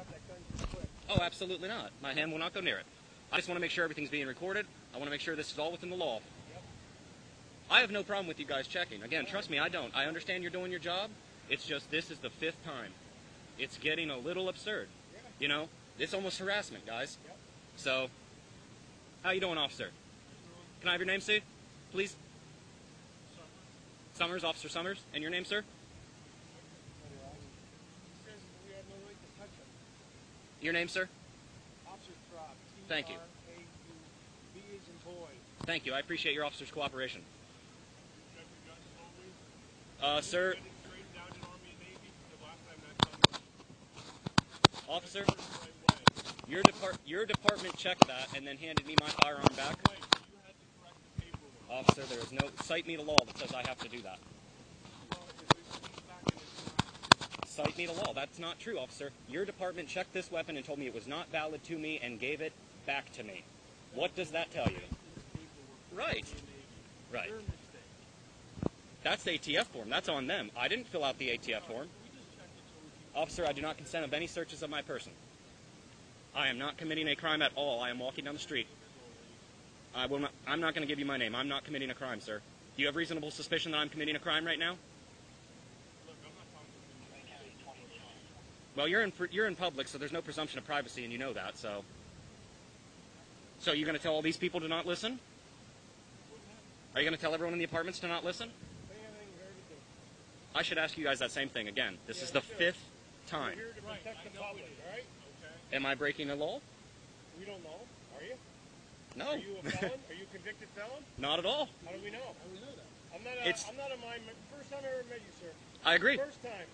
grab that gun too quick. Oh, absolutely not. My hand will not go near it. I just want to make sure everything's being recorded. I want to make sure this is all within the law. Yep. I have no problem with you guys checking. Again, trust me, I don't. I understand you're doing your job. It's just this is the 5th time. It's getting a little absurd. Yeah. You know, it's almost harassment, guys. Yep. So, how you doing, officer? Can I have your name, sir? Please? Summers, Officer Summers. And your name, sir? He says we have no right to touch him. Your name, sir? Officer Traub. Thank you. T-R-A-U-B as in boy. Thank you. I appreciate your officer's cooperation. Check your guns slowly. Sir, Get it straightened out in Army and Navy. The last time that gun was officer, the right way. your department checked that and then handed me my firearm back. Wait, you had to correct the paperwork. Officer, there is no, cite me to law that says I have to do that. Well, if it comes back and it's not, Cite me to law. That's not true, officer. Your department checked this weapon and told me it was not valid to me and gave it back to me. What does that tell you? Right. Right. your mistake. That's the ATF form. That's on them. I didn't fill out the ATF form. We just checked it so we can. Officer, I do not consent of any searches of my person. I am not committing a crime at all. I am walking down the street. I'm not going to give you my name. I'm not committing a crime, sir. Do you have reasonable suspicion that I'm committing a crime right now? Look, I'm not talking to you. Well, you're in public, so there's no presumption of privacy, and you know that. So you're going to tell all these people to not listen? Are you going to tell everyone in the apartments to not listen? Say anything you heard to do. I should ask you guys that same thing again. This is the 5th time. We're here to protect the public, all right? Okay. Am I breaking the law? We don't know. Are you? No. Are you a felon? Are you a convicted felon? Not at all. How do we know? How do we know that? I'm not It's- a mime. First time I ever met you, sir. I agree. First time.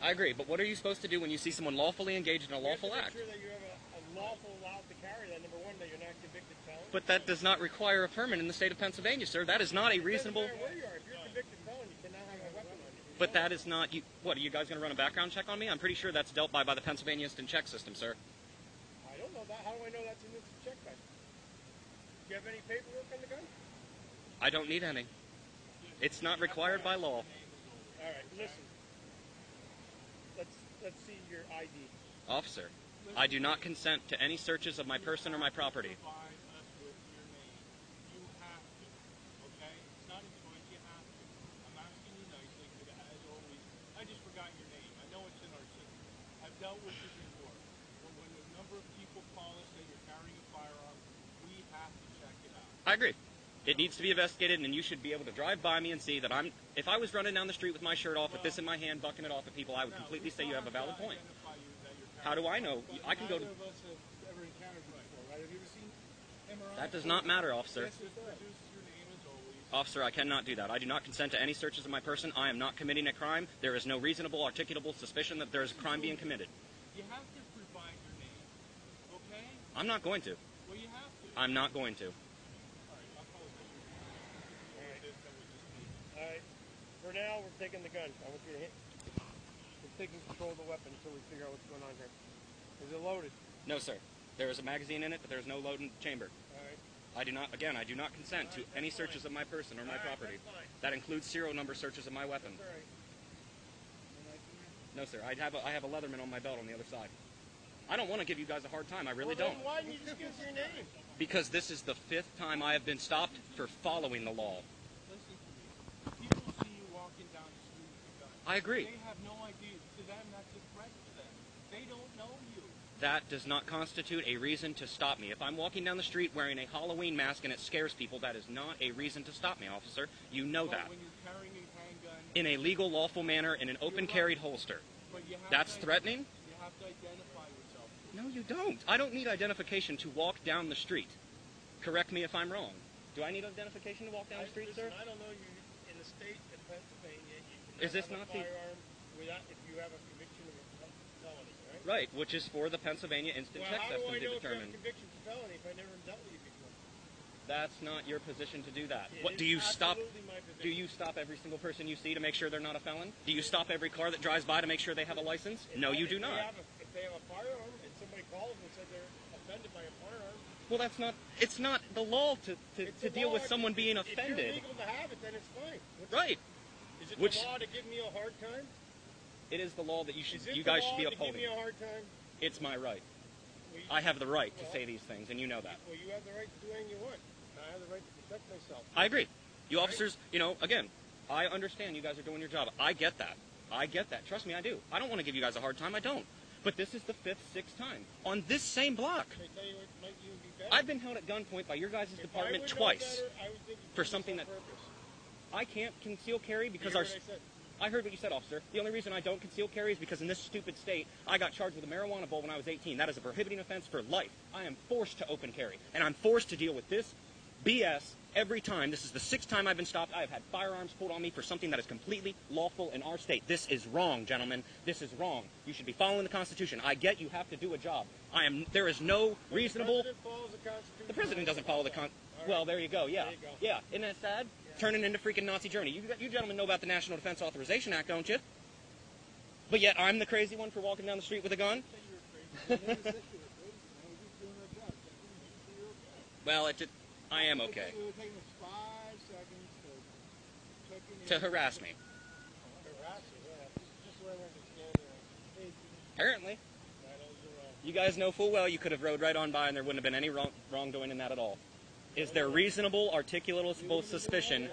I agree. But what are you supposed to do when you see someone lawfully engaged in a lawful you have act? to make sure that you have a lawful allowed to carry that. Number one, that you're not a convicted felon. But that does not require a permit in the state of Pennsylvania, sir. That is not a reasonable... It doesn't matter where you are. If you're a convicted felon, you cannot have a weapon on you. But that is not... What, are you guys going to run a background check on me? I'm pretty sure that's dealt by the Pennsylvania Instant Check System, sir. I don't know that. How do I know that's an instant check back? Do you have any paperwork on the gun? I don't need any. It's not required by law. All right, listen. Let's see your ID. Officer, I do not consent to any searches of my person or my property. Provide us with your name. You have to. Okay? It's not a choice. You have to. I'm asking you nicely, because as always, I just forgot your name. I know it's in our system. I've dealt with it before. But when a number of people call us that you're carrying a firearm, we have to check it out. I agree. It needs to be investigated, and you should be able to drive by me and see that I'm... If I was running down the street with my shirt off, with this in my hand, bucking it off at people, I would completely say you have a valid point. Identify you that you're How do I know? I can go to... Neither of us have ever encountered you before, right? Have you ever seen MRI? That does not matter, officer. Just produce your name as always. Officer, I cannot do that. I do not consent to any searches of my person. I am not committing a crime. There is no reasonable, articulable suspicion that there is a crime being committed. You have to provide your name. Okay? I'm not going to. Well, you have to. I'm not going to. All right, I'll call it All right. For now, we're taking the gun. I want you to hit. We're taking control of the weapon until we figure out what's going on here. Is it loaded? No, sir. There is a magazine in it, but there is no loading chamber. All right. I do not consent to any searches of my person or my property. That's fine. That includes serial number searches of my weapon. That's all right. No, sir. I have a Leatherman on my belt on the other side. I don't want to give you guys a hard time. I really Well, don't. then why didn't you just give us your name? Because this is the 5th time I have been stopped for following the law. Listen to me. People see you walking down the street with a gun. I agree. They have no idea. To them, that's a threat to them. They don't know you. That does not constitute a reason to stop me. If I'm walking down the street wearing a Halloween mask and it scares people, that is not a reason to stop me, officer. You know But that. when you're carrying a handgun, In a legal, lawful manner, in an open carried holster. but you have That's to, threatening? You have to identify yourself. No, you don't. I don't need identification to walk down the street. Correct me if I'm wrong. Do I need identification to walk down the street, Listen, sir? I don't know you in the state of Pennsylvania. You Is this have not a the- firearm without, if you have a conviction of a felony, right? Right, which is for the Pennsylvania Instant Well, Check how do System I to know if you have a determine. conviction for felony if I never dealt with you before? That's not your position to do that. It What is do you stop? absolutely my position. Do you stop every single person you see to make sure they're not a felon? Do you stop every car that drives by to make sure they have a license? No, you do If they not. if they have a firearm and somebody calls and said they're offended by a firearm, Well, that's not. It's not the law to it's to the deal law. with someone being If offended. you're legal to have it, then it's fine. Right. Is it Which- the law to give me a hard time? It is the law that you Is should. it You the guys law should be to give upholding. me a hard time? It's my right. Well, you, I have the right to say these things, and you know that. well, you have the right to do anything you want. I have the right to protect myself. I agree. You officers, again, I understand you guys are doing your job. I get that. I get that. Trust me, I do. I don't want to give you guys a hard time. I don't. But this is the 5th, 6th time on this same block. Can I tell you what might even be better? I've been held at gunpoint by your guys' If I department would know twice better, I would think you for did this something on that purpose. I can't conceal carry because You our. hear what I said? I heard what you said, officer. The only reason I don't conceal carry is because in this stupid state, I got charged with a marijuana bowl when I was 18. That is a prohibiting offense for life. I am forced to open carry, and I'm forced to deal with this BS every time. This is the 6th time I've been stopped. I have had firearms pulled on me for something that is completely lawful in our state. This is wrong, gentlemen. This is wrong. You should be following the Constitution. I get you have to do a job. There is no reasonable. The president follows the Constitution. The president doesn't follow the Well, there you go. Yeah. There you go. Yeah. Isn't that sad? Turning into freaking Nazi Germany. You gentlemen know about the National Defense Authorization Act, don't you? But yet I'm the crazy one for walking down the street with a gun? Well, I am okay. It would take us 5 seconds to check in. To harass me. Harass you, yeah. Just where they're standing there. Hey, Apparently. You guys know full well you could have rode right on by and there wouldn't have been any wrongdoing in that at all. Is there reasonable, articulable suspicion?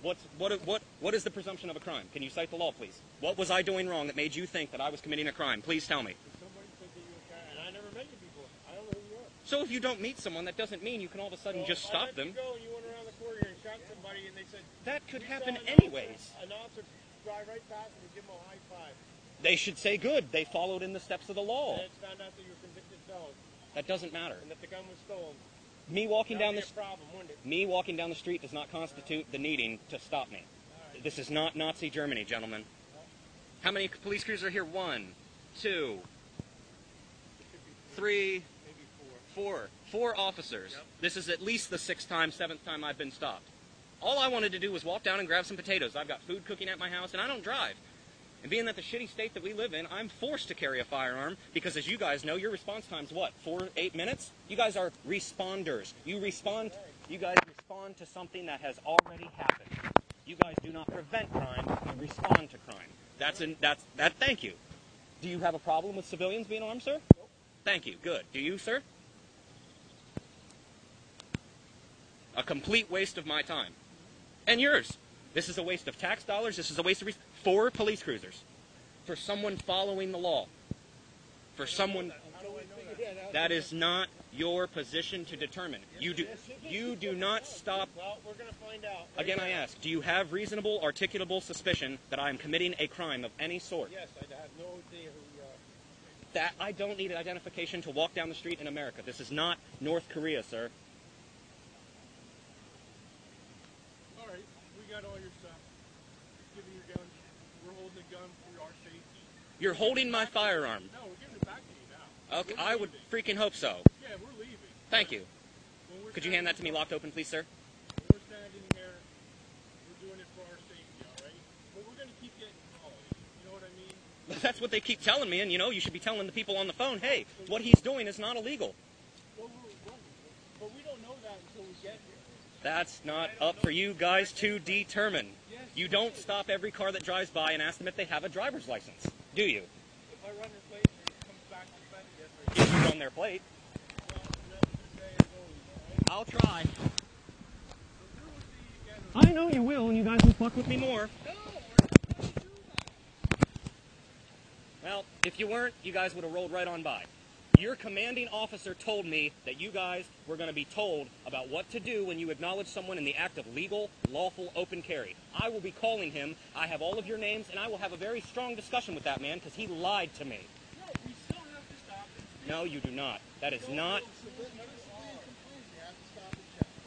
What is the presumption of a crime? Can you cite the law, please? What was I doing wrong that made you think that I was committing a crime? Please tell me. somebody said that you were and I never met you before. I don't know who you are. So if you don't meet someone, that doesn't mean you can all of a sudden just If I stop let them. You go and you went around the corner here and shot somebody and they said, That could "We happen saw anyways. An officer drive right past him and give him a high five. They should say good. They followed in the steps of the law. And it's found out that you're a convicted felon That doesn't matter. and that the gun was stolen. Me walking That down would the be a problem, wouldn't it? Me walking down the street does not constitute the needing to stop me. This is not Nazi Germany, gentlemen. How many police crews are here? 1, 2, 3, Maybe 4. 4 officers. Yep. This is at least the 6th time, 7th time I've been stopped. All I wanted to do was walk down and grab some potatoes. I've got food cooking at my house, and I don't drive. And being that the shitty state that we live in, I'm forced to carry a firearm because, as you guys know, your response time's what? 4, 8 minutes? You guys are responders. You guys respond to something that has already happened. You guys do not prevent crime, you respond to crime. Thank you. Do you have a problem with civilians being armed, sir? Nope. Thank you. Good. Do you, sir? A complete waste of my time. And yours. This is a waste of tax dollars. This is a waste of 4 police cruisers. For someone following the law. For someone. How do I know that? That is not your position to determine. You do not stop. Well, we're going to find out. Again, I ask, do you have reasonable, articulable suspicion that I am committing a crime of any sort? Yes, I have no idea who you are. That I don't need identification to walk down the street in America. This is not North Korea, sir. All right, we got all your stuff. Give me your gun. We're holding the gun for our safety. You're holding my firearm. No, we're giving it back to you now. Okay, We're I would leaving. freaking hope so. Yeah, we're leaving. Thank you. When we're Could you hand that to me standing- locked open, please, sir? When we're standing here, we're doing it for our safety, all right? But we're going to keep getting calls. You know what I mean? That's what they keep telling me, and you should be telling the people on the phone, hey, what he's doing is not illegal. But we don't know that until we get here. That's not up for you guys to determine. You don't stop every car that drives by and ask them if they have a driver's license, do you? If I run their plate and it comes back suspended, yes, I If you run their plate. well, that's the day it goes, all right? I'll try. So we'll see you again. I know you will, and you guys will fuck with me more. No, we're not going to do that. Well, if you weren't, you guys would have rolled right on by. Your commanding officer told me that you guys were going to be told about what to do when you acknowledge someone in the act of legal, lawful, open carry. I will be calling him. I have all of your names, and I will have a very strong discussion with that man because he lied to me. No, we still have to stop it. No, you do not. That is not.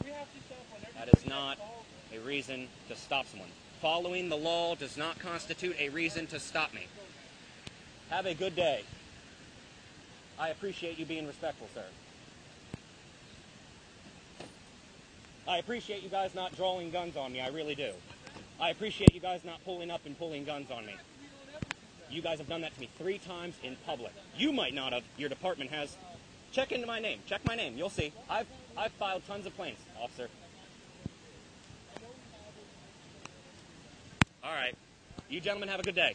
We have to stop when That everybody is not gets called. a reason to stop someone. Following the law does not constitute a reason to stop me. Have a good day. I appreciate you being respectful, sir. I appreciate you guys not drawing guns on me. I really do. I appreciate you guys not pulling up and pulling guns on me. You guys have done that to me 3 times in public. You might not have. Your department has. Check into my name. Check my name. You'll see. I've filed tons of complaints, officer. All right. You gentlemen have a good day.